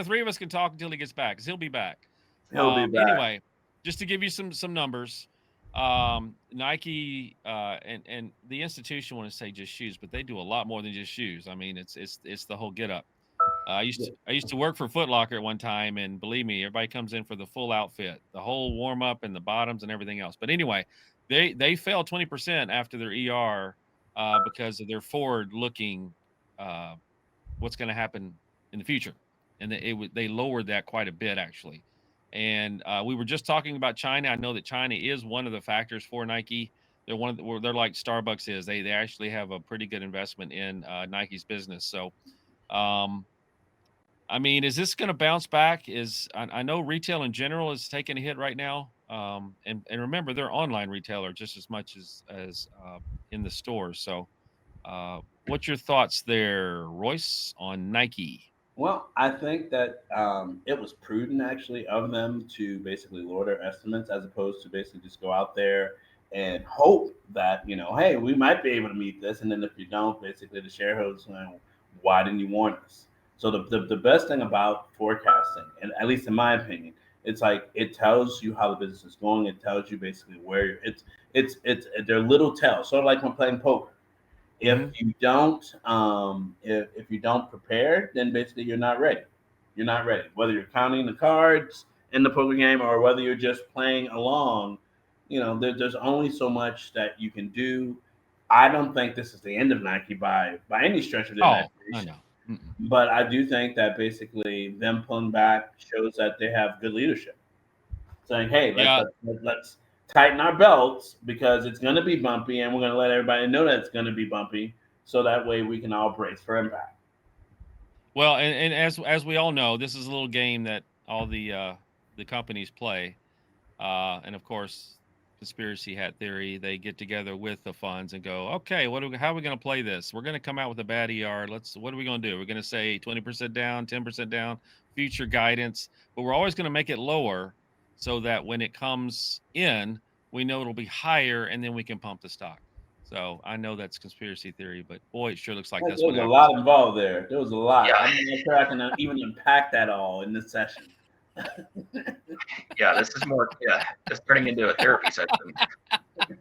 the three of us can talk until he gets back, because he'll be back. He'll be back. Anyway, just to give you some numbers, Nike and the institution want to say just shoes, but they do a lot more than just shoes. I mean, it's the whole get up. I used to work for Foot Locker at one time, and believe me, everybody comes in for the full outfit, the whole warm up and the bottoms and everything else. But anyway, they fell 20% after their ER because of their forward looking what's going to happen in the future, and they lowered that quite a bit actually. And we were just talking about China. I know that China is one of the factors for Nike. They're one of they're like Starbucks is. They actually have a pretty good investment in Nike's business. So um, I mean, is this going to bounce back? I know retail in general is taking a hit right now, and remember they're online retailer just as much as in the stores. So, what's your thoughts there, Royce, on Nike? Well, I think that it was prudent actually of them to basically lower their estimates as opposed to basically just go out there and hope that, hey, we might be able to meet this. And then if you don't, basically the shareholders, why didn't you warn us? So the best thing about forecasting, and at least in my opinion, it's like it tells you how the business is going. It tells you basically where it's they're little tells, sort of like when playing poker. If Hmm. you don't if you don't prepare, then basically you're not ready. You're not ready, whether you're counting the cards in the poker game or whether you're just playing along. There's only so much that you can do. I don't think this is the end of Nike by any stretch of the Oh, I imagination, know. Mm-mm. but I do think that basically them pulling back shows that they have good leadership, saying, "Hey, Yeah. let's tighten our belts because it's going to be bumpy, and we're going to let everybody know that it's going to be bumpy, so that way we can all brace for impact." Well, and as we all know, this is a little game that all the companies play. And of course, conspiracy hat theory, they get together with the funds and go, okay, how are we going to play this? We're going to come out with a bad ER. What are we going to do? We're going to say 20% down, 10% down, future guidance, but we're always going to make it lower so that when it comes in, we know it'll be higher and then we can pump the stock. So I know that's conspiracy theory, but boy, it sure looks like There that's what was a happens. lot involved there. There was a lot. Yeah, I'm not sure I can even unpack that all in this session. yeah. This is more, yeah, just turning into a therapy session.